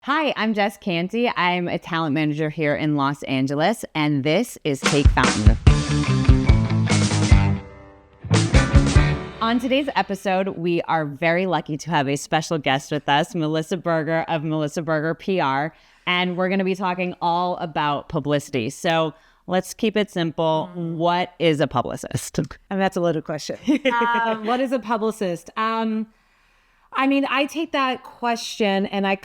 Hi, I'm Jess Canty. I'm a talent manager here in Los Angeles, and this is Take Fountain. On today's episode, we are very lucky to have a special guest with us, Melissa Berger of Melissa Berger PR, and we're going to be talking all about publicity. So let's keep it simple. What is a publicist? And that's a loaded question. What is a publicist? I take that question and I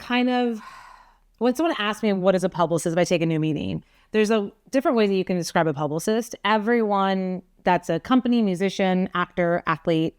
when someone asks me what is a publicist, I take a new meaning. There's a different way that you can describe a publicist. Everyone that's a company, musician, actor, athlete,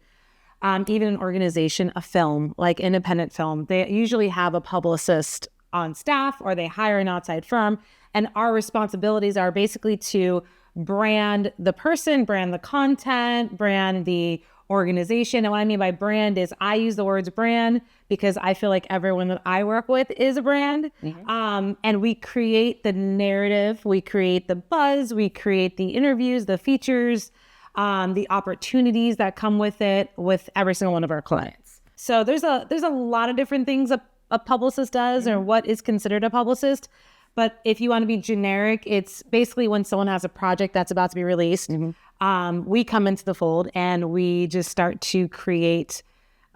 even an organization, a film, like independent film, they usually have a publicist on staff or they hire an outside firm. And our responsibilities are basically to brand the person, brand the content, brand the organization. And what I mean by brand is I use the words brand because I feel like everyone that I work with is a brand. Mm-hmm. And we create the narrative, we create the buzz, we create the interviews, the features, the opportunities that come with it with every single one of our clients. So there's a lot of different things a publicist does or what is considered a publicist. But if you want to be generic, it's basically when someone has a project that's about to be released, we come into the fold and we just start to create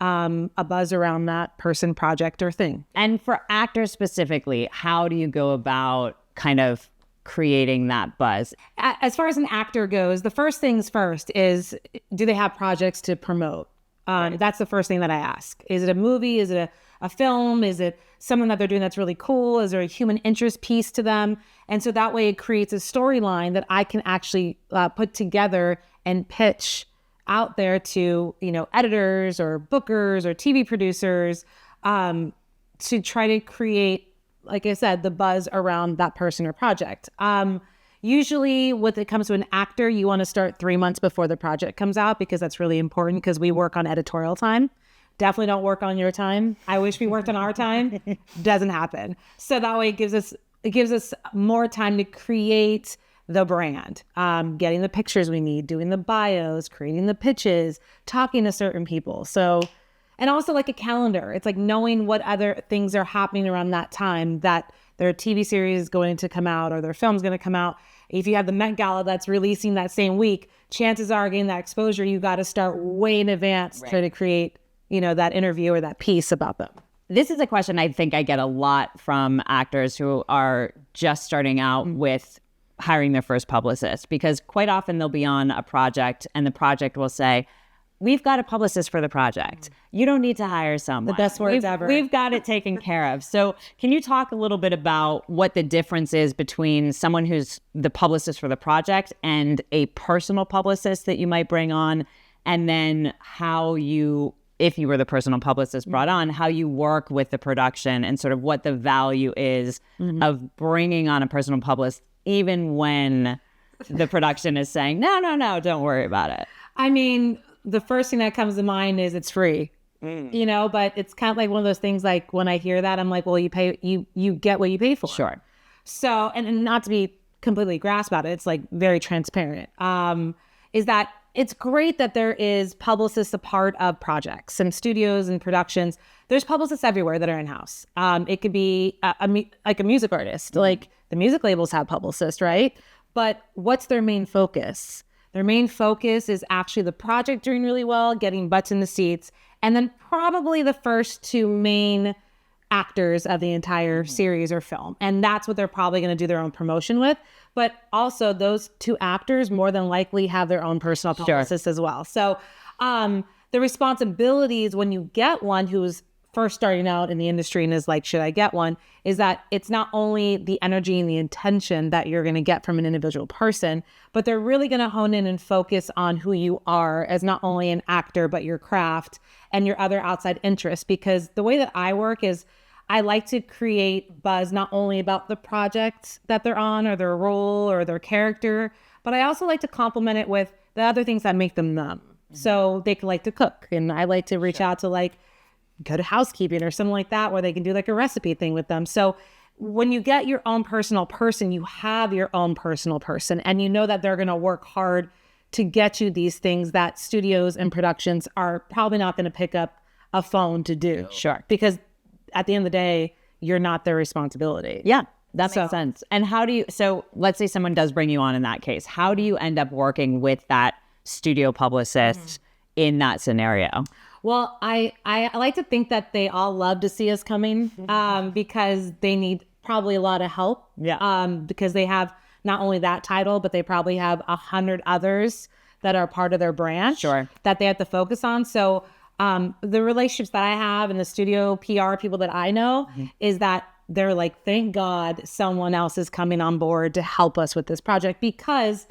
a buzz around that person, project, or thing. And for actors specifically, how do you go about kind of creating that buzz? As far as an actor goes, the first things first is, do they have projects to promote? That's the first thing that I ask. Is it a movie? Is it a film? Is it something that they're doing that's really cool? Is there a human interest piece to them? And so that way it creates a storyline that I can actually put together and pitch out there to, editors or bookers or TV producers to try to create, like I said, the buzz around that person or project. Usually when it comes to an actor, you want to start 3 months before the project comes out because that's really important because we work on editorial time. Definitely don't work on your time. I wish we worked on our time. Doesn't happen. So that way it gives us more time to create the brand, getting the pictures we need, doing the bios, creating the pitches, talking to certain people. So, and also like a calendar. It's like knowing what other things are happening around that time, that their TV series is going to come out or their film's going to come out. If you have the Met Gala that's releasing that same week, chances are getting that exposure, you got to start way in advance to try to create that interview or that piece about them. This is a question I think I get a lot from actors who are just starting out with hiring their first publicist, because quite often they'll be on a project and the project will say, we've got a publicist for the project. You don't need to hire someone. The best words ever. We've got it taken care of. So can you talk a little bit about what the difference is between someone who's the publicist for the project and a personal publicist that you might bring on, and then how you, if you were the personal publicist brought on, how you work with the production and sort of what the value is of bringing on a personal publicist, even when the production is saying, no, don't worry about it. I mean, the first thing that comes to mind is it's free, but it's kind of like one of those things, like when I hear that, I'm like, well, you get what you pay for. Sure. So, and not to be completely grass about it, it's like very transparent, is that it's great that there is publicists a part of projects and studios and productions. There's publicists everywhere that are in-house. It could be like a music artist, like the music labels have publicists, right? But what's their main focus? Their main focus is actually the project doing really well, getting butts in the seats, and then probably the first two main actors of the entire series or film. And that's what they're probably going to do their own promotion with. But also those two actors more than likely have their own personal publicists as well. So the responsibilities when you get one who's first starting out in the industry and is like, should I get one, is that it's not only the energy and the intention that you're going to get from an individual person, but they're really going to hone in and focus on who you are as not only an actor, but your craft and your other outside interests. Because the way that I work is I like to create buzz not only about the project that they're on or their role or their character, but I also like to complement it with the other things that make them them. So they can like to cook, and I like to reach out to like go to housekeeping or something like that where they can do like a recipe thing with them. So when you get your own personal person, you have your own personal person, and you know that they're going to work hard to get you these things that studios and productions are probably not going to pick up a phone to do. Sure. Because at the end of the day, you're not their responsibility. Yeah, that makes sense. And how do you, so let's say someone does bring you on in that case, how do you end up working with that studio publicist in that scenario? Well, I like to think that they all love to see us coming because they need probably a lot of help. Yeah. Because they have not only that title, but they probably have 100 others that are part of their branch that they have to focus on. So the relationships that I have and the studio PR people that I know is that they're like, thank God someone else is coming on board to help us with this project, because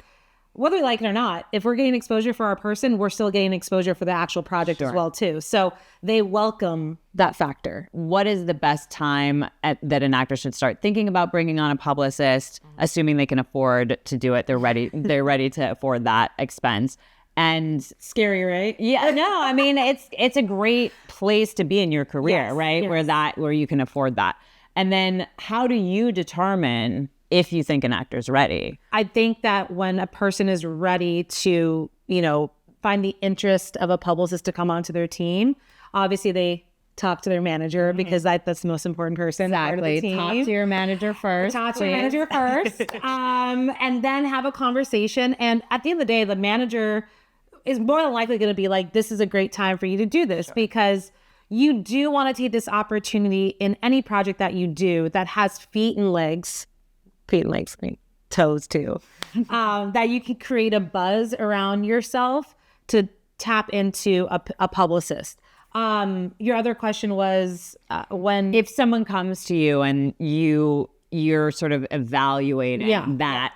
whether we like it or not, if we're getting exposure for our person, we're still getting exposure for the actual project as well too. So they welcome that factor. What is the best time that an actor should start thinking about bringing on a publicist, assuming they can afford to do it? They're ready to afford that expense. And scary, right? Yeah, no, I mean, it's a great place to be in your career, right? Yes. Where you can afford that. And then how do you determine if you think an actor's ready? I think that when a person is ready to, find the interest of a publicist to come onto their team, obviously they talk to their manager because that's the most important person. Exactly. Talk to your manager first. And then have a conversation. And at the end of the day, the manager is more than likely going to be like, this is a great time for you to do this because you do want to take this opportunity in any project that you do that has feet and legs, toes too, that you can create a buzz around yourself to tap into a publicist. Your other question was if someone comes to you and you're sort of evaluating that,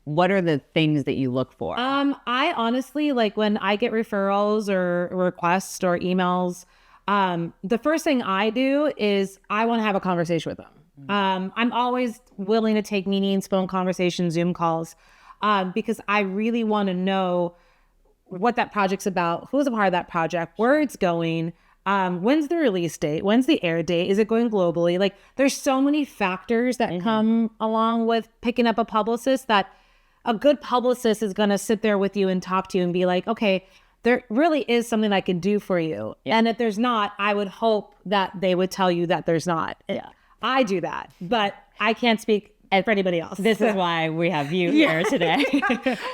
what are the things that you look for? I honestly, like when I get referrals or requests or emails, the first thing I do is I want to have a conversation with them. I'm always willing to take meetings, phone conversations, Zoom calls, because I really want to know what that project's about, who's a part of that project, where it's going, when's the release date, when's the air date, is it going globally? Like there's so many factors that come along with picking up a publicist that a good publicist is going to sit there with you and talk to you and be like, okay, there really is something I can do for you. Yeah. And if there's not, I would hope that they would tell you that there's not. Yeah. I do that, but I can't speak for anybody else. This is why we have you here today.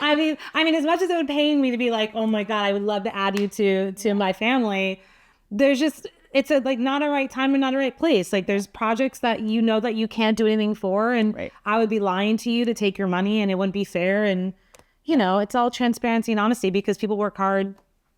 I mean, as much as it would pain me to be like, oh my God, I would love to add you to my family. There's just, it's not a right time and not a right place. Like there's projects that that you can't do anything for. And I would be lying to you to take your money and it wouldn't be fair. And, it's all transparency and honesty because people work hard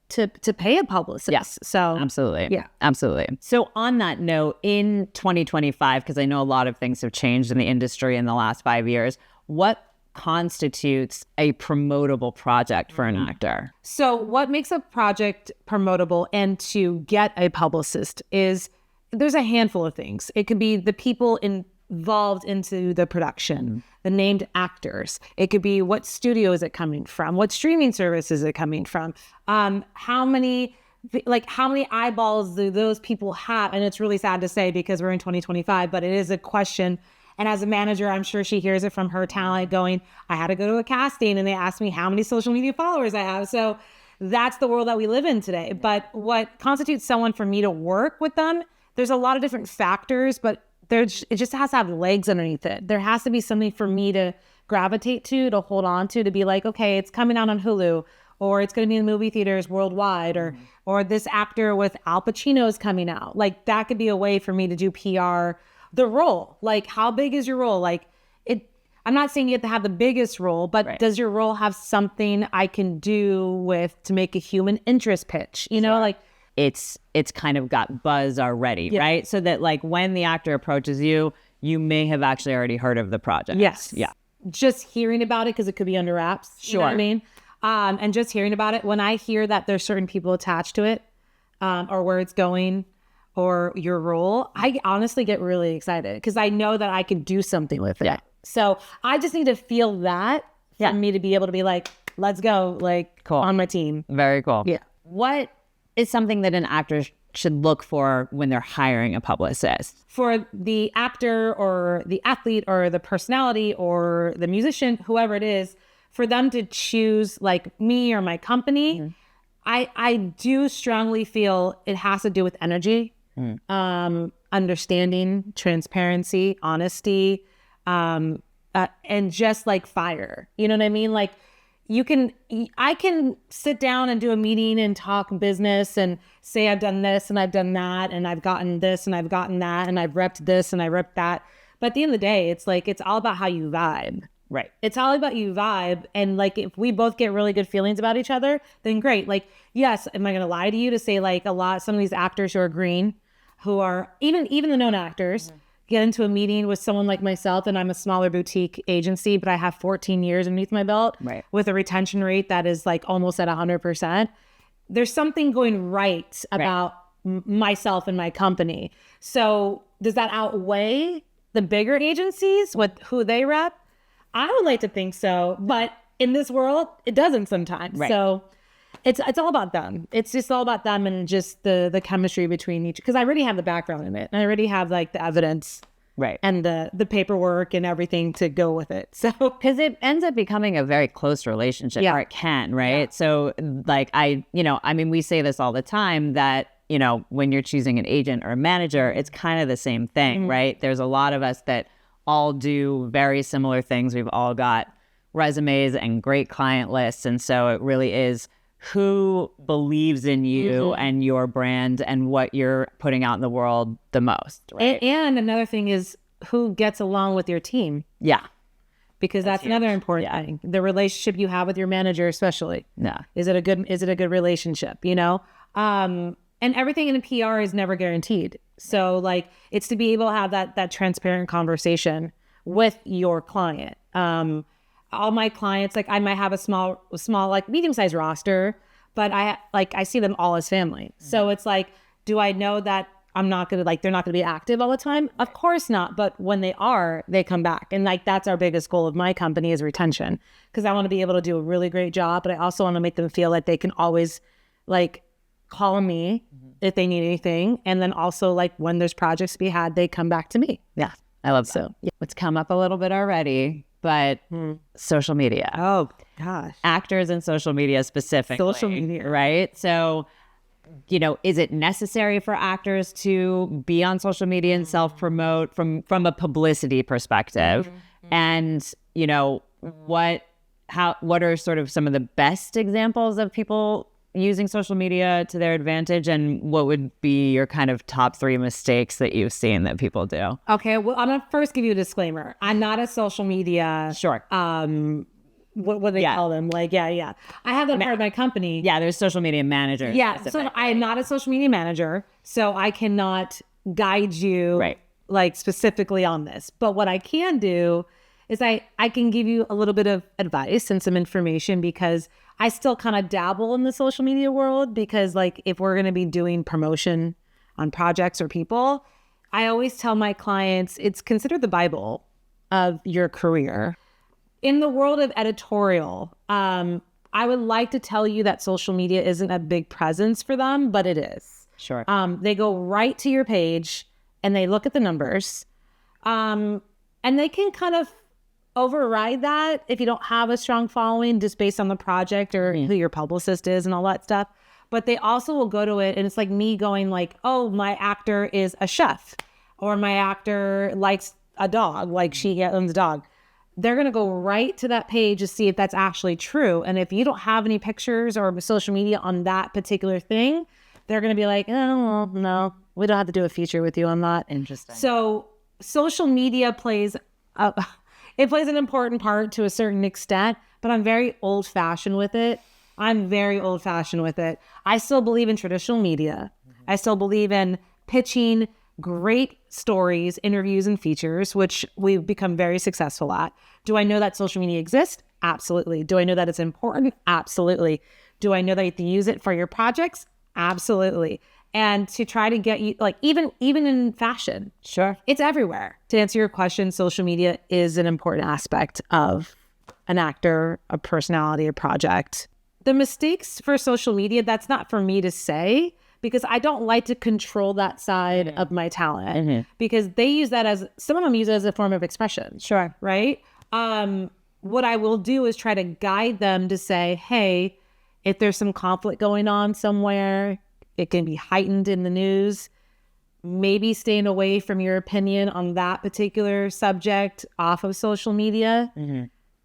to pay a publicist. Yes. So absolutely. Yeah. Absolutely. So on that note, in 2025, because I know a lot of things have changed in the industry in the last 5 years, what constitutes a promotable project for an actor? So what makes a project promotable and to get a publicist is there's a handful of things. It could be the people involved into the production, the named actors. It could be what studio is it coming from? What streaming service is it coming from? How many eyeballs do those people have? And it's really sad to say because we're in 2025, but it is a question. And as a manager, I'm sure she hears it from her talent going, I had to go to a casting and they asked me how many social media followers I have. So that's the world that we live in today. But what constitutes someone for me to work with them, there's a lot of different factors, but it just has to have legs underneath it. There has to be something for me to gravitate to hold on to be like, okay, it's coming out on Hulu, or it's going to be in movie theaters worldwide, or this actor with Al Pacino is coming out. Like that could be a way for me to do PR. The role, like how big is your role? Like I'm not saying you have to have the biggest role, but does your role have something I can do to make a human interest pitch? Like it's kind of got buzz already, right? So that like when the actor approaches you, you may have actually already heard of the project. Yes. Yeah. Just hearing about it because it could be under wraps. Sure. You know what I mean? And just hearing about it, when I hear that there's certain people attached to it, or where it's going, or your role, I honestly get really excited because I know that I can do something with it. Yeah. So I just need to feel that for me to be able to be like, let's go, like cool. On my team. Very cool. Yeah. What is something that an actor should look for when they're hiring a publicist? For the actor or the athlete or the personality or the musician, whoever it is, for them to choose like me or my company, I do strongly feel it has to do with energy. understanding, transparency, honesty, and just like fire. You know what I mean? Like I can sit down and do a meeting and talk business and say I've done this and I've done that and I've gotten this and I've gotten that and I've repped this and I repped that. But at the end of the day, it's like, it's all about how you vibe. Right. It's all about you vibe. And like, if we both get really good feelings about each other, then great. Like, yes, am I going to lie to you to say like some of these actors who are green, who are even the known actors, get into a meeting with someone like myself, and I'm a smaller boutique agency, but I have 14 years underneath my belt with a retention rate that is like almost at 100%. There's something going right about myself and my company. So does that outweigh the bigger agencies with who they rep? I would like to think so, but in this world, it doesn't sometimes. Right. So it's all about them. It's just all about them and just the chemistry between each, because I already have the background in it and I already have like the evidence and the paperwork and everything to go with it. So because it ends up becoming a very close relationship, or it can, right? Yeah. So like we say this all the time that, when you're choosing an agent or a manager, it's kind of the same thing, right? There's a lot of us that all do very similar things. We've all got resumes and great client lists. And so it really is who believes in you and your brand and what you're putting out in the world the most. Right? And another thing is who gets along with your team. Yeah. Because that's another important thing. The relationship you have with your manager, especially. Yeah. Is it a good relationship, And everything in PR is never guaranteed. So like, it's to be able to have that transparent conversation with your client. All my clients, like I might have a small, like medium-sized roster, but I see them all as family. So it's like, do I know that they're not going to be active all the time? Of course not. But when they are, they come back. And like, that's our biggest goal of my company is retention, because I want to be able to do a really great job, but I also want to make them feel like they can always like call me if they need anything. And then also like when there's projects to be had, they come back to me. Yeah. I love that. So it's come up a little bit already, but social media. Oh gosh. Actors and social media specifically. Social media. Right? So, is it necessary for actors to be on social media and self-promote from a publicity perspective? And, what are sort of some of the best examples of people using social media to their advantage, and what would be your kind of top 3 mistakes that you've seen that people do? Okay, well, I'm gonna first give you a disclaimer. I'm not a social media. Sure. What do they call them? Like, I have that part of my company. Yeah, there's social media managers. Yeah, so I am not a social media manager, so I cannot guide you like specifically on this. But what I can do is I can give you a little bit of advice and some information, because I still kind of dabble in the social media world, because like if we're going to be doing promotion on projects or people, I always tell my clients it's considered the Bible of your career. In the world of editorial, I would like to tell you that social media isn't a big presence for them, but it is. Sure. They go right to your page and they look at the numbers, and they can kind of override that if you don't have a strong following just based on the project or who your publicist is and all that stuff. But they also will go to it, and it's like me going like, oh, my actor is a chef, or my actor likes a dog, like she owns a dog. They're going to go right to that page to see if that's actually true. And if you don't have any pictures or social media on that particular thing, they're going to be like, oh, no, we don't have to do a feature with you on that. Interesting. So social media plays an important part to a certain extent, but I'm very old-fashioned with it. I still believe in traditional media. I still believe in pitching great stories, interviews, and features, which we've become very successful at. Do I know that social media exists? Absolutely. Do I know that it's important? Absolutely. Do I know that you have to use it for your projects? Absolutely. And to try to get you, like, even in fashion. Sure. It's everywhere. To answer your question, social media is an important aspect of an actor, a personality, a project. The mistakes for social media, that's not for me to say, because I don't like to control that side of my talent, because they use that as, some of them use it as a form of expression. Sure. Right? What I will do is try to guide them to say, hey, if there's some conflict going on somewhere, it can be heightened in the news, maybe staying away from your opinion on that particular subject off of social media.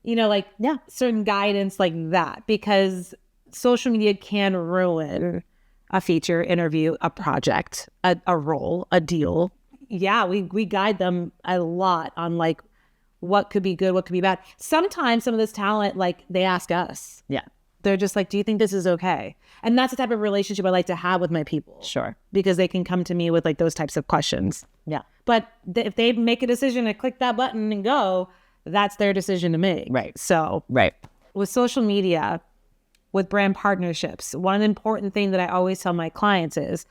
You know, like certain guidance like that, because social media can ruin a feature, interview, a project, a role, a deal. Yeah, we guide them a lot on like what could be good, what could be bad. Sometimes some of this talent, like they ask us. Yeah. They're just like, do you think this is okay? And that's the type of relationship I like to have with my people. Sure. Because they can come to me with like those types of questions. Yeah. But if they make a decision to click that button and go, that's their decision to make. Right. So with social media, with brand partnerships, one important thing that I always tell my clients is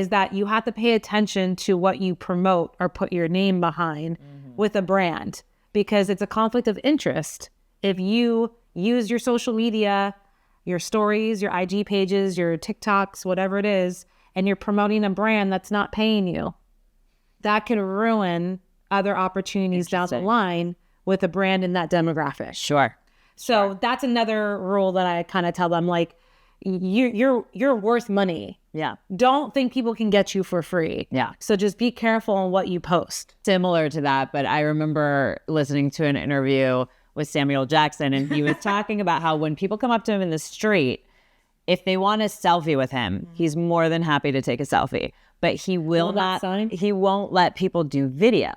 that you have to pay attention to what you promote or put your name behind with a brand, because it's a conflict of interest. If you use your social media, your stories, your IG pages, your TikToks, whatever it is, and you're promoting a brand that's not paying you, that can ruin other opportunities down the line with a brand in that demographic. Sure. So that's another rule that I kind of tell them, like, you're worth money. Yeah. Don't think people can get you for free. Yeah. So just be careful on what you post. Similar to that, but I remember listening to an interview with Samuel Jackson, and he was talking about how when people come up to him in the street, if they want a selfie with him, he's more than happy to take a selfie, but he will not. He won't let people do video.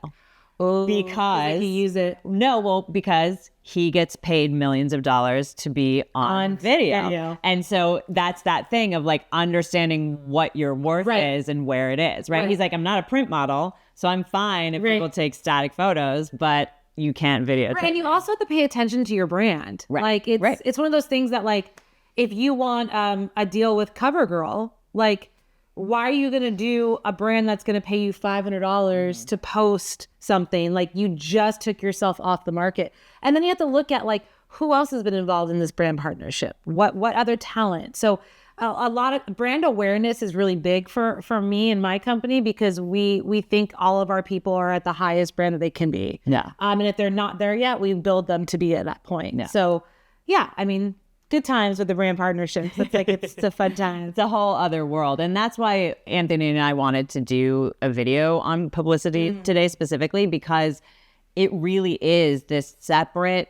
Because he use it. No, well, because he gets paid millions of dollars to be on video. And so that's that thing of like understanding what your worth is and where it is, right? He's like, I'm not a print model, so I'm fine if people take static photos, but you can't videotape. Right, and you also have to pay attention to your brand. Like it's one of those things that like, if you want a deal with CoverGirl, like, why are you going to do a brand that's going to pay you $500 to post something? Like, you just took yourself off the market. And then you have to look at like, who else has been involved in this brand partnership? What other talent? So a lot of brand awareness is really big for me and my company, because we think all of our people are at the highest brand that they can be. Yeah. And if they're not there yet, we build them to be at that point. Yeah. So yeah, I mean, good times with the brand partnerships. It's like, it's a fun time. It's a whole other world. And that's why Anthony and I wanted to do a video on publicity today specifically, because it really is this separate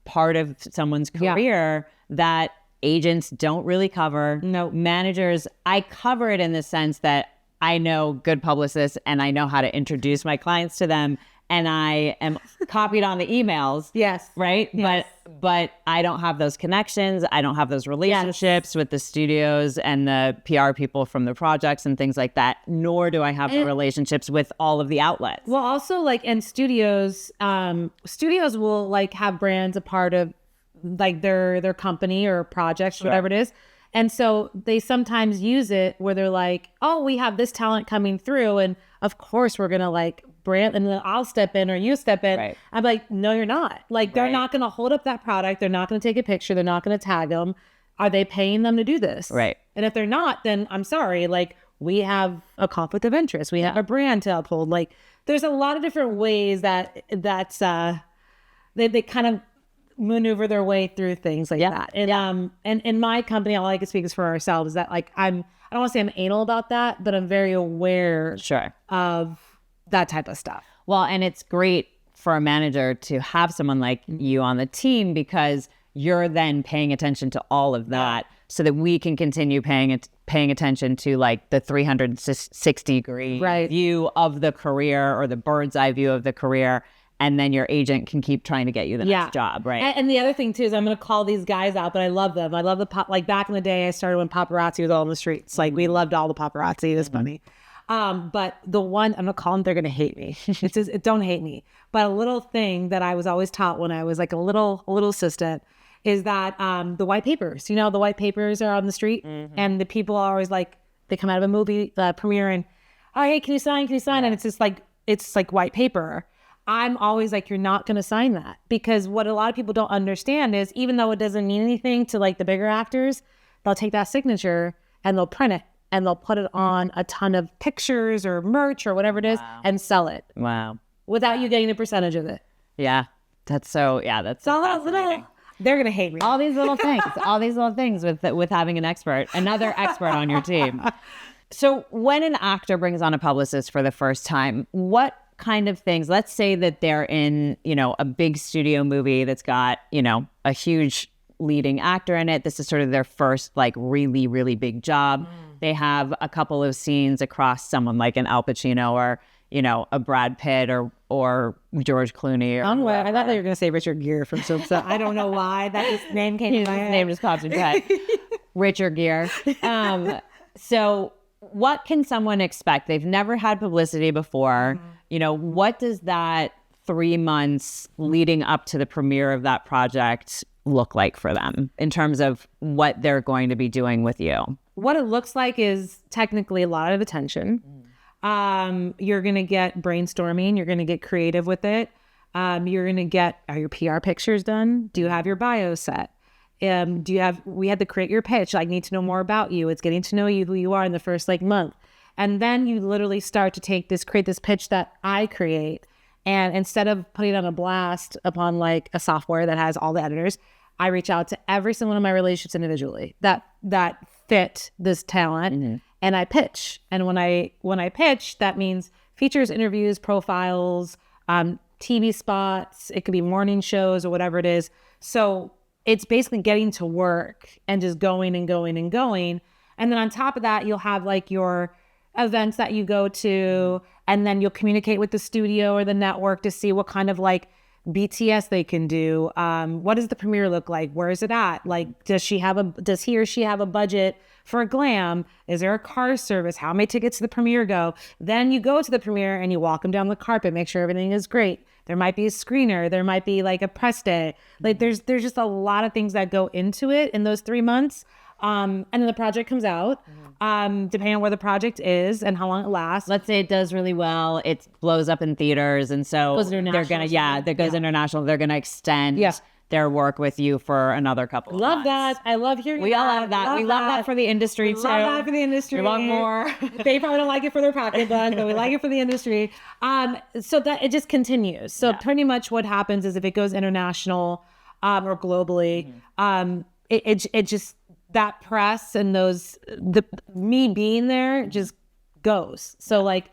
part of someone's career that agents don't really cover. No. Managers, I cover it in the sense that I know good publicists and I know how to introduce my clients to them. And I am copied on the emails. Yes. Right. Yes. But I don't have those connections. I don't have those relationships with the studios and the PR people from the projects and things like that. Nor do I have the relationships with all of the outlets. Well, also like in studios will like have brands a part of like their company or projects, whatever it is. And so they sometimes use it where they're like, oh, we have this talent coming through, and of course we're going to like brand, and then I'll step in or you step in. Right. I'm like, no, you're not. Like, they're not going to hold up that product. They're not going to take a picture. They're not going to tag them. Are they paying them to do this? Right. And if they're not, then I'm sorry. Like, we have a conflict of interest. We have a brand to uphold. Like, there's a lot of different ways that they kind of maneuver their way through things like that. And and in my company, all I can speak is for ourselves, is that like I don't want to say I'm anal about that, but I'm very aware of that type of stuff. Well, and it's great for a manager to have someone like you on the team, because you're then paying attention to all of that, so that we can continue paying attention to like the 360-degree view of the career, or the bird's eye view of the career. And then your agent can keep trying to get you the next job, right? And the other thing too is, I'm going to call these guys out, but I love them. I love like back in the day, I started when paparazzi was all in the streets. Like, we loved all the paparazzi. It was funny. But the one, I'm going to call them, they're going to hate me. It's just, don't hate me. But a little thing that I was always taught when I was like a little assistant is that the white papers, the white papers are on the street, and the people are always like, they come out of a movie premiere and, oh, hey, can you sign? And it's just like, it's like white paper. I'm always like, you're not going to sign that, because what a lot of people don't understand is, even though it doesn't mean anything to like the bigger actors, they'll take that signature and they'll print it and they'll put it on a ton of pictures or merch or whatever it is and sell it. Wow. Without you getting a percentage of it. Yeah. That's so little. They're going to hate me. All these little things with having an expert, another expert on your team. So when an actor brings on a publicist for the first time, what kind of things, let's say that they're in, a big studio movie that's got, a huge leading actor in it. This is sort of their first like really, really big job. They have a couple of scenes across someone like an Al Pacino or, a Brad Pitt or George Clooney. I thought you were going to say Richard Gere from Simpson. I don't know why his name came to my head. His name just popped in my head. Richard Gere. So what can someone expect? They've never had publicity before. What does that 3 months leading up to the premiere of that project look like for them in terms of what they're going to be doing with you? What it looks like is technically a lot of attention. You're going to get brainstorming. You're going to get creative with it. You're going to get, are your PR pictures done? Do you have your bio set? We had to create your pitch. I need to know more about you. It's getting to know you, who you are in the first month. And then you literally start to create this pitch that I create. And instead of putting it on a blast upon like a software that has all the editors, I reach out to every single one of my relationships individually that fit this talent, and I pitch. And when I pitch, that means features, interviews, profiles, TV spots. It could be morning shows or whatever it is. So it's basically getting to work and just going and going and going. And then on top of that, you'll have like your events that you go to, and then you'll communicate with the studio or the network to see what kind of like BTS they can do. What does the premiere look like? Where is it at? Like, does he or she have a budget for a glam? Is there a car service? How many tickets to the premiere go? Then you go to the premiere and you walk them down the carpet, make sure everything is great. There might be a screener. There might be like a press day. Like there's just a lot of things that go into it in those 3 months. And then the project comes out, depending on where the project is and how long it lasts. Let's say it does really well. It blows up in theaters. And so they're going to, international. They're going to extend their work with you for another couple of months. That. I love hearing We all have that. We love that for the industry too. Love that for the industry. We want more. They probably don't like it for their pocketbook, but we like it for the industry. So that it just continues. So pretty much what happens is if it goes international or globally, it just, that press and me being there just goes. So like,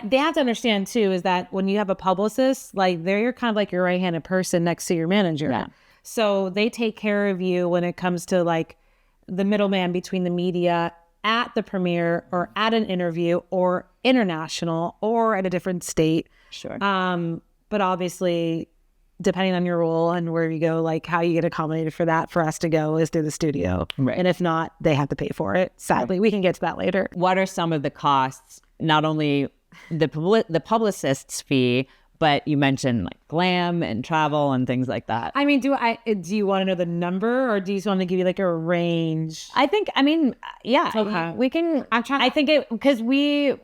they have to understand too, is that when you have a publicist, like they're kind of like your right-handed person next to your manager. Yeah. So they take care of you when it comes to like the middleman between the media at the premiere or at an interview or international or at a different state. Sure. But obviously, depending on your role and where you go, like how you get accommodated for that, for us to go is through the studio. Right. And if not, they have to pay for it. Sadly, we can get to that later. What are some of the costs, not only the publicist's fee, but you mentioned like glam and travel and things like that. I mean, do you want to know the number or do you just want to give you like a range? Yeah. Okay. We can, because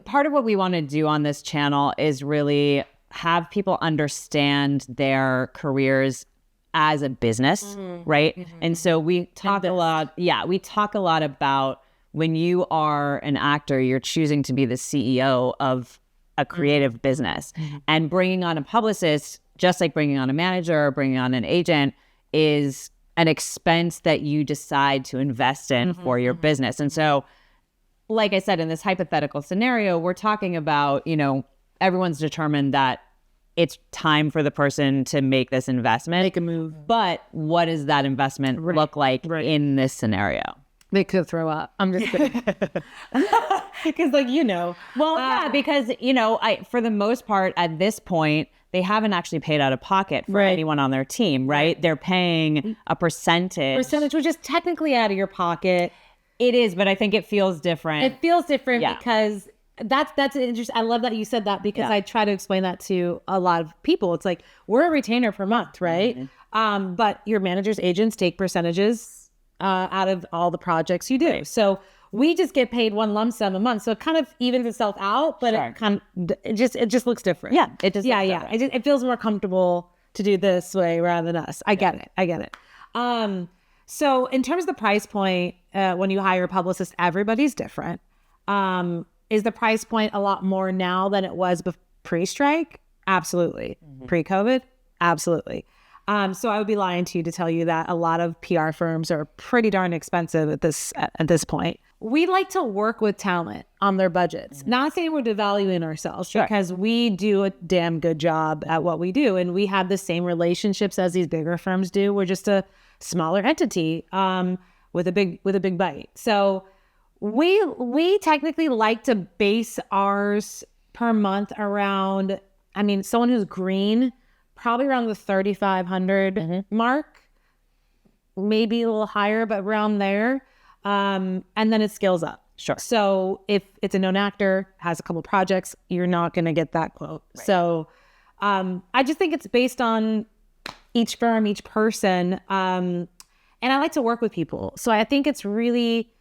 part of what we want to do on this channel is really have people understand their careers as a business, right? Mm-hmm. And so we talk a lot about when you are an actor, you're choosing to be the CEO of a creative business. Mm-hmm. And bringing on a publicist, just like bringing on a manager or bringing on an agent, is an expense that you decide to invest in for your business. And so, like I said, in this hypothetical scenario, we're talking about, everyone's determined that it's time for the person to make this investment. Make a move. But what does that investment look like in this scenario? They could throw up. I'm just kidding. Because Well, because, for the most part, at this point, they haven't actually paid out of pocket for anyone on their team, right? They're paying a percentage. Which is technically out of your pocket. It is, but I think it feels different. It feels different because that's interesting. I love that you said that because I try to explain that to a lot of people. It's like, we're a retainer per month, right? Mm-hmm. But your managers, agents take percentages out of all the projects you do. Right. So we just get paid one lump sum a month. So it kind of evens itself out, but it just looks different. Yeah. It just it feels more comfortable to do this way rather than us. I get it. So in terms of the price point, when you hire a publicist, everybody's different. Is the price point a lot more now than it was pre-strike? Absolutely. Mm-hmm. Pre-COVID? Absolutely. So I would be lying to you to tell you that a lot of PR firms are pretty darn expensive at this point. we like to work with talent on their budgets. Not saying we're devaluing ourselves, because we do a damn good job at what we do. And we have the same relationships as these bigger firms do. We're just a smaller entity with a big bite. So we technically like to base ours per month around, I mean, someone who's green, probably around the 3,500 mark, maybe a little higher, but around there. And then it scales up. Sure. So if it's a known actor, has a couple projects, you're not going to get that quote. Right. So I just think it's based on each firm, each person. And I like to work with people. So I think it's really,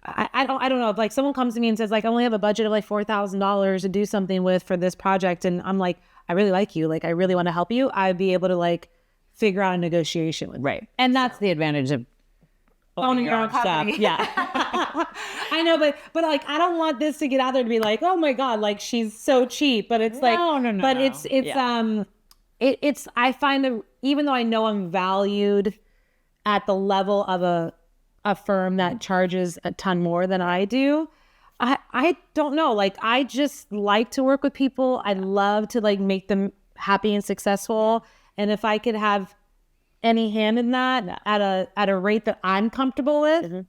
I don't know, if like someone comes to me and says like, I only have a budget of like $4,000 to do something with for this project. And I'm like, I really like you. Like, I really want to help you. I'd be able to like figure out a negotiation with Right. And that's the advantage of owning your own company. Stuff. Yeah. I know, but like, I don't want this to get out there to be like, oh my God, like she's so cheap. But it's like, no. But it's I find that even though I know I'm valued at the level of a firm that charges a ton more than I do, I don't know. Like, I just like to work with people. I love to like make them happy and successful. And if I could have any hand in that at a rate that I'm comfortable with,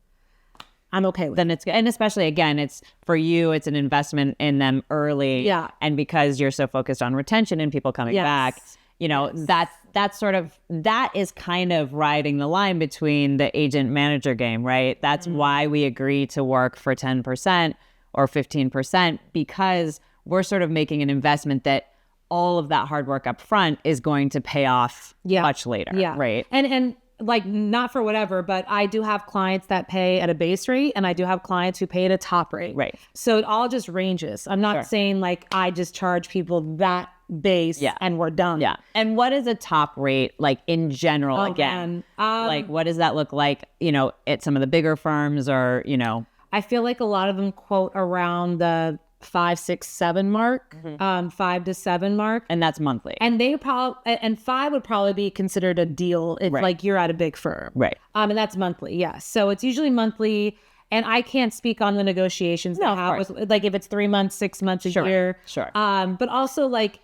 I'm okay with. Then it's good. And especially again, it's for you, it's an investment in them early. Yeah. And because you're so focused on retention and people coming back, you know, that's sort of, that is kind of riding the line between the agent manager game, right? That's why we agree to work for 10% or 15%, because we're sort of making an investment that all of that hard work up front is going to pay off much later. Yeah. Right. And like, not for whatever, but I do have clients that pay at a base rate, and I do have clients who pay at a top rate. Right. So it all just ranges. I'm not saying like I just charge people that base and we're done. Yeah. And what is a top rate like in general? Again, like what does that look like, you know, at some of the bigger firms, or, you know? I feel like a lot of them quote around the 5, 6, 7 mark, 5 to 7 mark. And that's monthly. And they probably, and 5 would probably be considered a deal if like you're at a big firm. Right. And that's monthly. Yeah. So it's usually monthly, and I can't speak on the negotiations. No, like if it's 3 months, 6 months, a year. Sure. But also like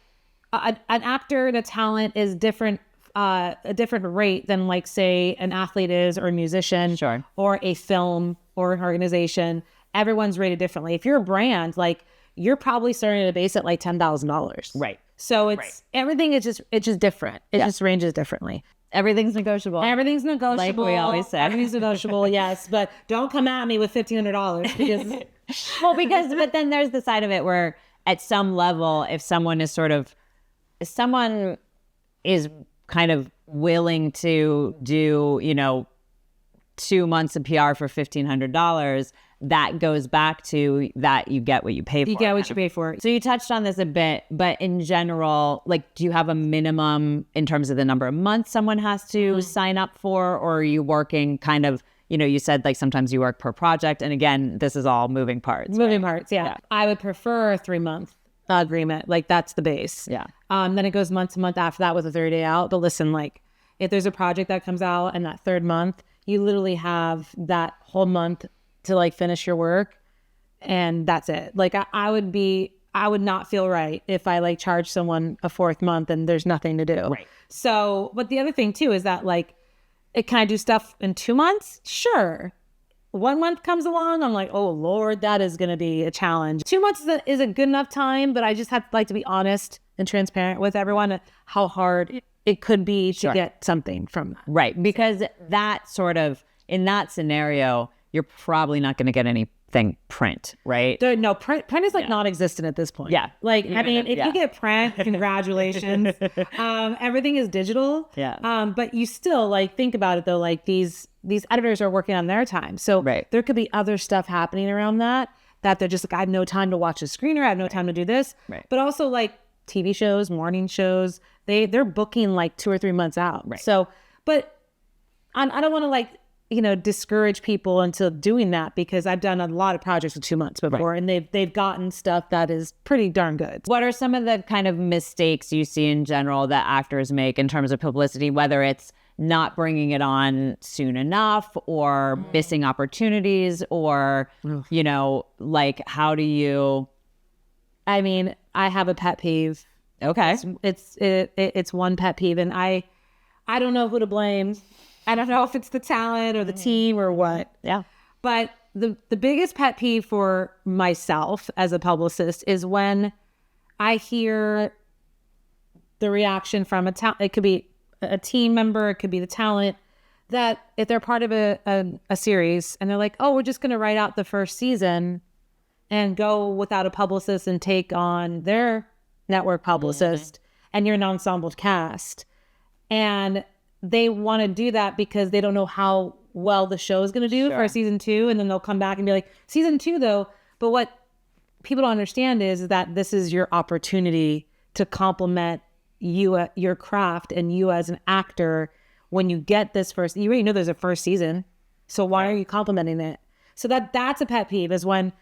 an actor and a talent is different, a different rate than like say an athlete is, or a musician, or a film or an organization. Everyone's rated differently. If you're a brand, like you're probably starting at a base at like $10,000. Right. So it's everything is just different. It just ranges differently. Everything's negotiable. Everything's negotiable. Like we always say. Everything's negotiable, yes. But don't come at me with $1,500 because but then there's the side of it where at some level, if someone is kind of willing to do, you know, 2 months of PR for $1,500, that goes back to that you get what you pay for. You get what you pay for. So you touched on this a bit, but in general, like, do you have a minimum in terms of the number of months someone has to sign up for, or are you working kind of, you know, you said like sometimes you work per project, and again, this is all moving parts. Moving parts, yeah. I would prefer a 3-month agreement. Like that's the base. Yeah. Then it goes month to month after that with a 30-day out. But listen, like if there's a project that comes out and that third month, you literally have that whole month to like finish your work, and that's it. Like I would not feel right if I like charge someone a 4th month and there's nothing to do. Right. So, but the other thing too is that like, can I do stuff in 2 months? Sure. 1 month comes along, I'm like, oh Lord, that is going to be a challenge. 2 months is a good enough time, but I just have like to be honest and transparent with everyone how hard it could be to get something from that. Right. Because that sort of, in that scenario, you're probably not going to get anything print, right? No, print is like non-existent at this point. Yeah. Like, I mean, if you get print, congratulations. Everything is digital. Yeah. But you still like, think about it though, like these editors are working on their time. So there could be other stuff happening around that they're just like, I have no time to watch a screener. I have no time to do this. Right. But also like TV shows, morning shows, they're booking like 2 or 3 months out. Right. So, but I don't want to like, you know, discourage people into doing that, because I've done a lot of projects with 2 months before, and they've gotten stuff that is pretty darn good. What are some of the kind of mistakes you see in general that actors make in terms of publicity, whether it's not bringing it on soon enough or missing opportunities or, you know, like how do you... I mean, I have a pet peeve. Okay. It's one pet peeve, and I don't know who to blame. I don't know if it's the talent or the team or what. Yeah. But the biggest pet peeve for myself as a publicist is when I hear the reaction from a talent. It could be a team member, it could be the talent, that if they're part of a series and they're like, oh, we're just going to write out the first season and go without a publicist and take on their network publicist, and you're an ensemble cast. And they want to do that because they don't know how well the show is going to do for season 2. And then they'll come back and be like, season 2 though. But what people don't understand is that this is your opportunity to complement you, your craft, and you as an actor. When you get this first, you already know there's a first season. So why are you complimenting it? So that's a pet peeve, is when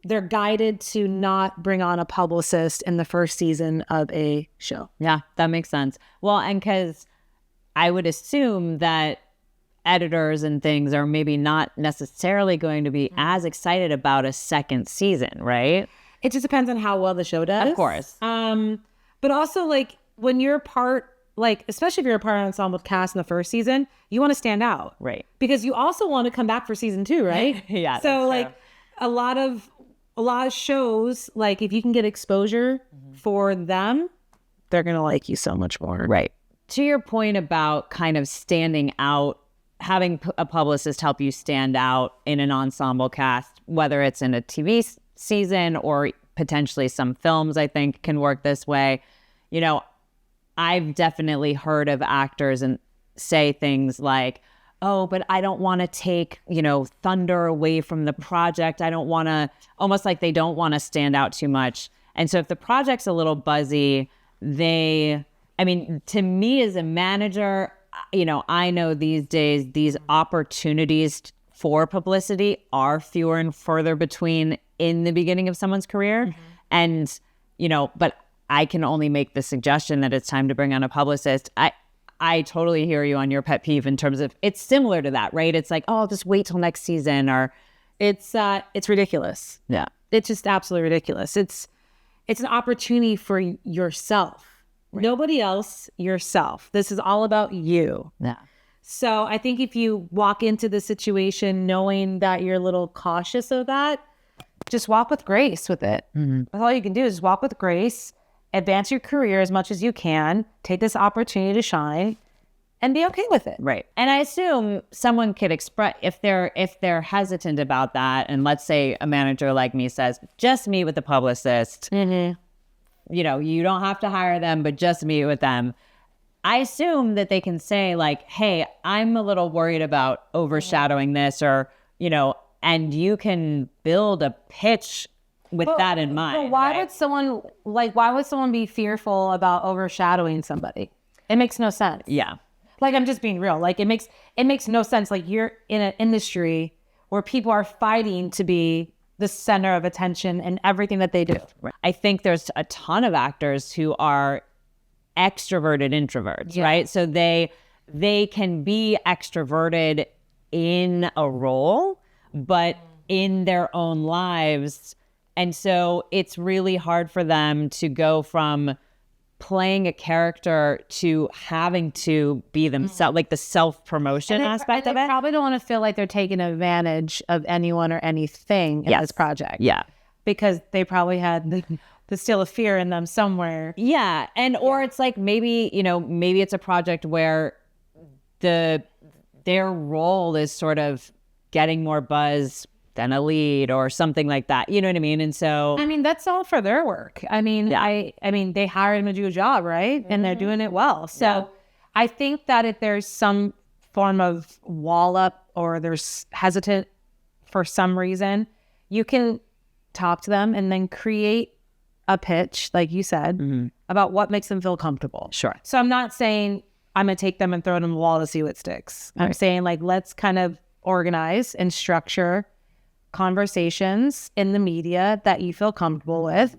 they're guided to not bring on a publicist in the first season of a show. Yeah, that makes sense. Well, and because I would assume that editors and things are maybe not necessarily going to be as excited about a second season, right? It just depends on how well the show does. Of course. But also, like, when you're part, like, especially if you're a part of an ensemble cast in the first season, you want to stand out. Right. Because you also want to come back for season 2, right? Yeah. So, like, a lot of shows, like, if you can get exposure for them, they're going to like you so much more. Right. To your point about kind of standing out, having a publicist help you stand out in an ensemble cast, whether it's in a TV season or potentially some films, I think can work this way. You know, I've definitely heard of actors and say things like, oh, but I don't want to take, you know, thunder away from the project. I don't want to, almost like they don't want to stand out too much. And so if the project's a little buzzy, I mean, to me as a manager, you know, I know these days these opportunities for publicity are fewer and further between in the beginning of someone's career. And, you know, but I can only make the suggestion that it's time to bring on a publicist. I totally hear you on your pet peeve in terms of, it's similar to that, right? It's like, oh, I'll just wait till next season, or it's ridiculous. Yeah. It's just absolutely ridiculous. It's an opportunity for yourself. Right. Nobody else, yourself. This is all about you. Yeah. So I think if you walk into the situation knowing that you're a little cautious of that, just walk with grace with it. That's all you can do, is walk with grace, advance your career as much as you can, take this opportunity to shine, and be okay with it. Right. And I assume someone could express, if they're hesitant about that, and let's say a manager like me says, just meet with the publicist. You know, you don't have to hire them, but just meet with them. I assume that they can say like, hey, I'm a little worried about overshadowing this, or, you know, and you can build a pitch with that in mind. But why would someone be fearful about overshadowing somebody? It makes no sense. Yeah. Like, I'm just being real. Like, it makes no sense. Like, you're in an industry where people are fighting to be the center of attention in everything that they do. Right. I think there's a ton of actors who are extroverted introverts, right? So they can be extroverted in a role, but in their own lives. And so it's really hard for them to go from playing a character to having to be themselves, like the self-promotion aspect of it. They probably don't want to feel like they're taking advantage of anyone or anything in this project. Yeah. Because they probably had the still a fear in them somewhere. Yeah. And, or it's like, maybe, you know, maybe it's a project where their role is sort of getting more buzz than a lead or something like that. You know what I mean? And so, I mean, that's all for their work. I mean, I mean, they hired him to do a job, right? And they're doing it well. So I think that if there's some form of wall up, or there's hesitant for some reason, you can talk to them and then create a pitch, like you said, about what makes them feel comfortable. Sure. So I'm not saying I'm going to take them and throw them on the wall to see what sticks. I'm saying, like, let's kind of organize and structure conversations in the media that you feel comfortable with,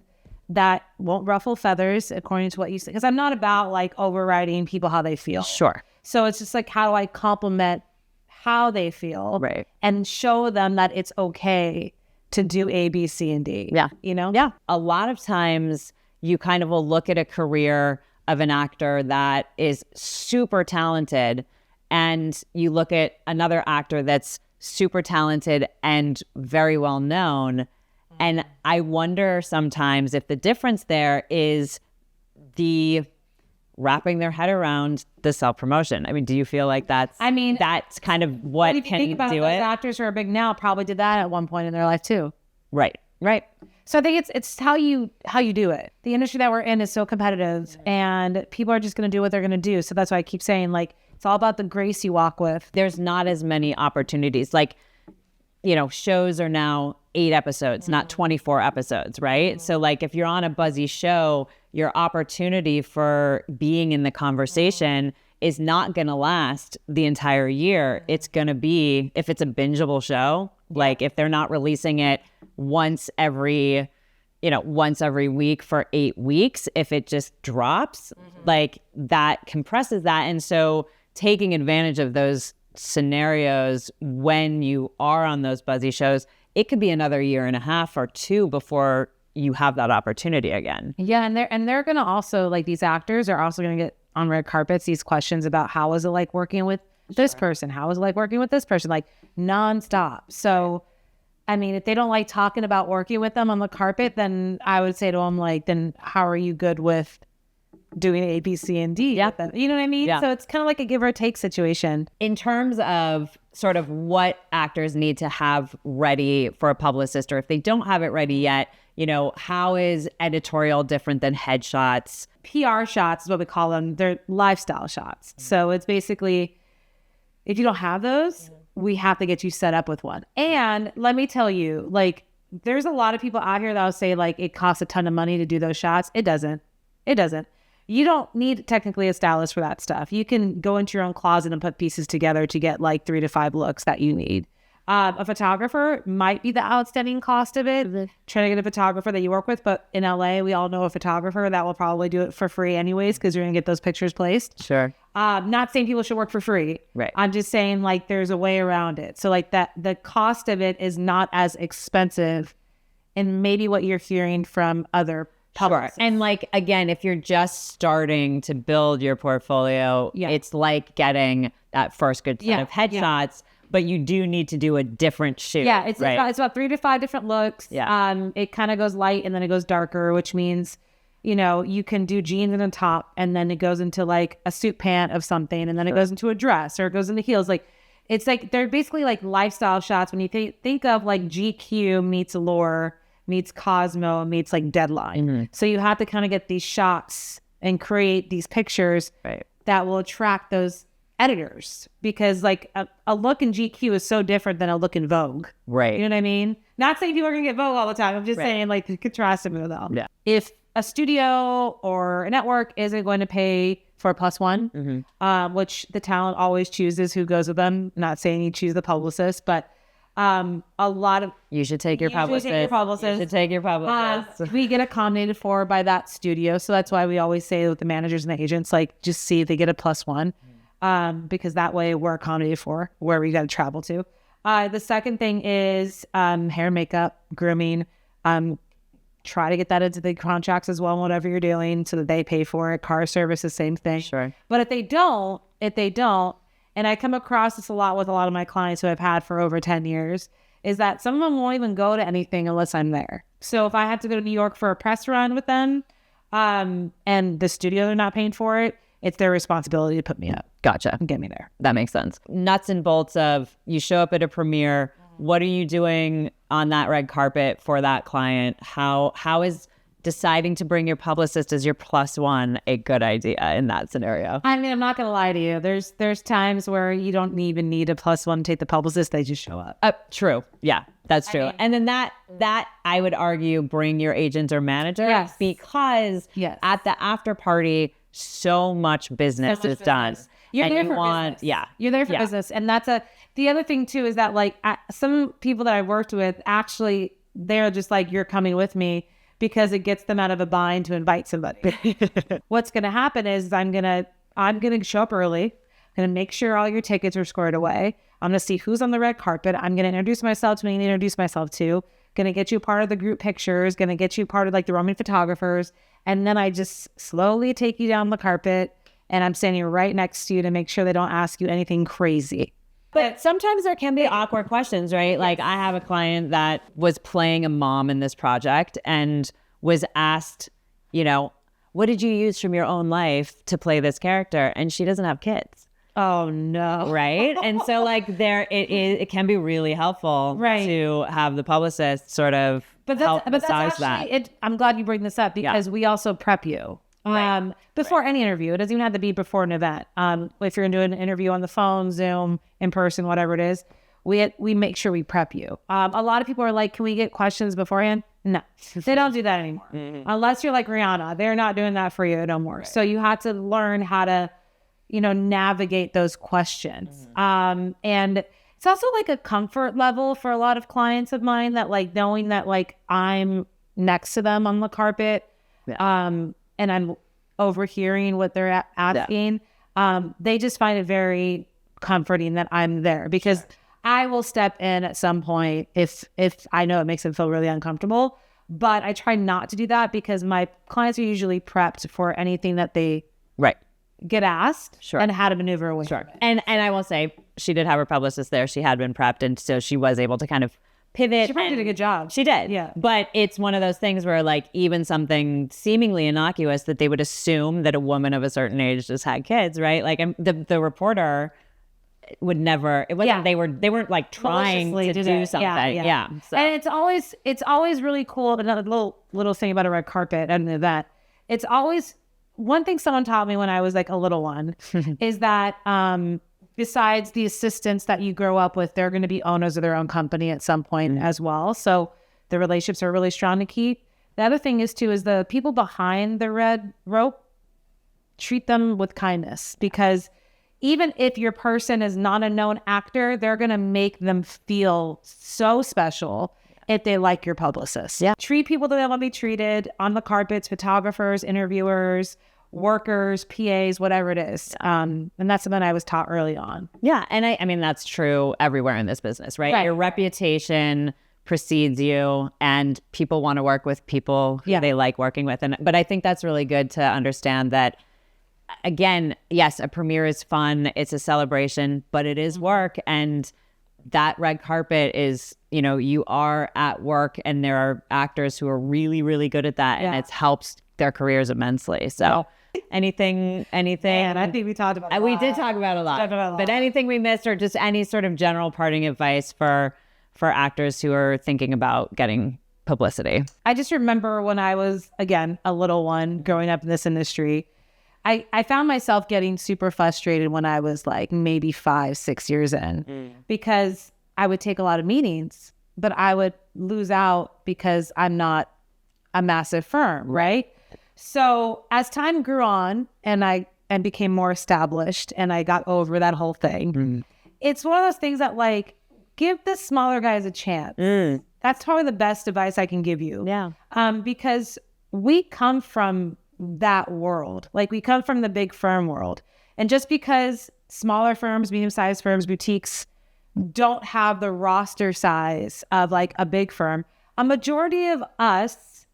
that won't ruffle feathers according to what you say. Because I'm not about like overriding people how they feel. Sure. So it's just like, how do I compliment how they feel, Right. and show them that it's okay to do A, B, C, and D. Yeah. You know? Yeah. A lot of times you kind of will look at a career of an actor that is super talented, and you look at another actor that's super talented and very well known. And I wonder sometimes if the difference there is the wrapping their head around the self-promotion. I mean, do you feel like that's kind of what if you can think about do those it? actors who are big now probably did that at one point in their life too. Right. Right. So I think it's how you do it. The industry that we're in is so competitive, and people are just going to do what they're going to do. So that's why I keep saying, like, it's all about the grace you walk with. There's not as many opportunities. Like, you know, shows are now 8 episodes, not 24 episodes, right? So like if you're on a buzzy show, your opportunity for being in the conversation is not going to last the entire year. It's going to be, if it's a bingeable show, like if they're not releasing it once every week for 8 weeks, if it just drops, like that compresses that. And so taking advantage of those scenarios when you are on those buzzy shows, it could be another 1.5 or 2 before you have that opportunity again. Yeah, and they're gonna also, like, these actors are also gonna get on red carpets these questions about how was it like working with this person, how was it like working with this person, like nonstop. So I mean, if they don't like talking about working with them on the carpet, then I would say to them, like, then how are you good with doing A, B, C, and D? Yeah. You know what I mean? Yeah. So it's kind of like a give or take situation. In terms of sort of what actors need to have ready for a publicist, or if they don't have it ready yet, you know, how is editorial different than headshots? PR shots is what we call them. They're lifestyle shots. So it's basically, if you don't have those, we have to get you set up with one. And let me tell you, like, there's a lot of people out here that will say, like, it costs a ton of money to do those shots. It doesn't. It doesn't. You don't need technically a stylist for that stuff. You can go into your own closet and put pieces together to get like 3 to 5 looks that you need. A photographer might be the outstanding cost of it. Trying to get a photographer that you work with, but in LA, we all know a photographer that will probably do it for free anyways, because you're going to get those pictures placed. Sure. Not saying people should work for free. Right. I'm just saying, like, there's a way around it. So like that, the cost of it is not as expensive, and maybe what you're hearing from other publicists. Sure. And like, again, if you're just starting to build your portfolio, it's like getting that first good set of headshots, but you do need to do a different shoot. Yeah, it's right? it's about 3 to 5 different looks. Yeah. It kind of goes light and then it goes darker, which means, you know, you can do jeans and a top, and then it goes into like a suit pant of something, and then it goes into a dress, or it goes into heels. Like, it's like, they're basically like lifestyle shots. When you think of like GQ meets Allure meets Cosmo meets like Deadline. So you have to kind of get these shots and create these pictures that will attract those editors, because like a look in GQ is so different than a look in Vogue. Right. You know what I mean? Not saying people are going to get Vogue all the time. I'm just saying, like, contrast them with them. Yeah. If a studio or a network isn't going to pay for a +1, which the talent always chooses who goes with them. Not saying you choose the publicist, but a lot of you should take your publicist. You should take your publicist. We get accommodated for by that studio, so that's why we always say with the managers and the agents, like, just see if they get a +1, because that way we're accommodated for where we got to travel to. The second thing is hair, makeup, grooming. Try to get that into the contracts as well, whatever you're doing, so that they pay for it. Car service, the same thing. Sure. But if they don't, and I come across this a lot with a lot of my clients who I've had for over 10 years, is that some of them won't even go to anything unless I'm there. So if I have to go to New York for a press run with them, and the studio, they're not paying for it, it's their responsibility to put me up. Gotcha. And get me there. That makes sense. Nuts and bolts of, you show up at a premiere, what are you doing on that red carpet for that client? How is deciding to bring your publicist as your +1 a good idea in that scenario? I mean, I'm not going to lie to you. There's times where you don't even need a +1 to take the publicist. They just show up. True. Yeah, that's true. And then that I would argue, bring your agent or manager. Yes. Because at the after party, so much business is done. You're there for business. Yeah. You're there for business. And that's the other thing too, is that like some people that I worked with, actually, they're just like, you're coming with me, because it gets them out of a bind to invite somebody. What's going to happen is I'm going to show up early. I'm going to make sure all your tickets are squared away. I'm going to see who's on the red carpet. I'm going to introduce myself to me and introduce myself to. Going to get you part of the group pictures. Going to get you part of like the Roman photographers. And then I just slowly take you down the carpet and I'm standing right next to you to make sure they don't ask you anything crazy. But sometimes there can be awkward questions, right? Like I have a client that was playing a mom in this project and was asked, you know, what did you use from your own life to play this character? And she doesn't have kids. Oh no. Right. And so like it can be really helpful to have the publicist sort of help massage that. I'm glad you bring this up because we also prep you. Before any interview. It doesn't even have to be before an event. If you're doing an interview on the phone, Zoom, in person, whatever it is, we make sure we prep you. A lot of people are like, can we get questions beforehand? No, they don't do that anymore. Unless you're like Rihanna, they're not doing that for you no more. So you have to learn how to, navigate those questions. And it's also like a comfort level for a lot of clients of mine that like knowing that like I'm next to them on the carpet, and I'm overhearing what they're asking. They just find it very comforting that I'm there because I will step in at some point if I know it makes them feel really uncomfortable, but I try not to do that because my clients are usually prepped for anything that they get asked and how to maneuver away from it. And I will say she did have her publicist there. She had been prepped, and so she was able to kind of pivot. She probably did a good job. She did. Yeah. But it's one of those things where like even something seemingly innocuous that they would assume that a woman of a certain age just had kids, right? Like the reporter would never, it wasn't, they weren't like trying to do something. Yeah. So. And it's always really cool. Another little thing about a red carpet and an event. It's always, one thing someone taught me when I was like a little one is that, besides the assistants that you grow up with, they're going to be owners of their own company at some point as well. So the relationships are really strong to keep. The other thing is too, is the people behind the red rope, treat them with kindness because even if your person is not a known actor, they're going to make them feel so special if they like your publicist. Yeah. Treat people the way they want to be treated on the carpets, photographers, interviewers, workers, PAs, whatever it is. And that's something I was taught early on. Yeah. And I mean, that's true everywhere in this business, right? Your reputation precedes you and people want to work with people who they like working with. But I think that's really good to understand that, again, yes, a premiere is fun. It's a celebration, but it is work. And that red carpet is, you are at work and there are actors who are really, really good at that. And it helps their careers immensely. So anything. And I think we talked about a lot. We did talk about a lot. But anything we missed or just any sort of general parting advice for actors who are thinking about getting publicity? I just remember when I was, again, a little one growing up in this industry, I found myself getting super frustrated when I was like maybe 5-6 years in because I would take a lot of meetings, but I would lose out because I'm not a massive firm, right? So as time grew on and became more established and I got over that whole thing, it's one of those things that like, give the smaller guys a chance. That's probably the best advice I can give you. Yeah. Because we come from that world. Like we come from the big firm world. And just because smaller firms, medium-sized firms, boutiques don't have the roster size of like a big firm, a majority of us,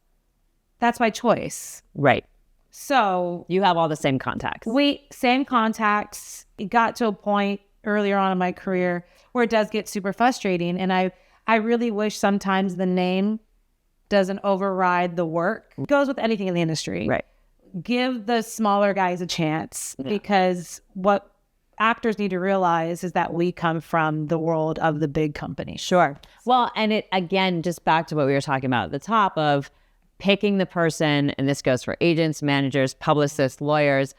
that's by choice. Right. So you have all the same contacts. Same contacts. It got to a point earlier on in my career where it does get super frustrating. And I really wish sometimes the name doesn't override the work. It goes with anything in the industry. Right. Give the smaller guys a chance because what actors need to realize is that we come from the world of the big companies. Sure. Well, and it, again, just back to what we were talking about at the top of picking the person, and this goes for agents, managers, publicists, lawyers,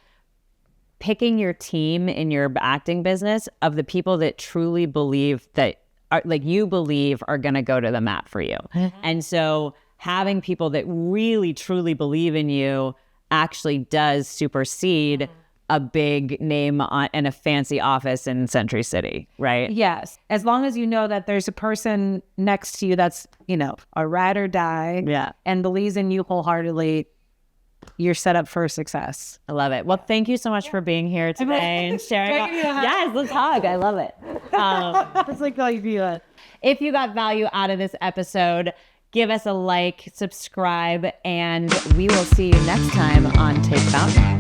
picking your team in your acting business of the people that truly believe that are, like you believe are going to go to the mat for you. And so having people that really truly believe in you actually does supersede a big name and a fancy office in Century City, right? Yes. As long as you know that there's a person next to you that's, a ride or die and believes in you wholeheartedly, you're set up for success. I love it. Well, thank you so much for being here today and sharing. Yes, let's hug. I love it. That's like all you do. If you got value out of this episode, give us a like, subscribe, and we will see you next time on Take About.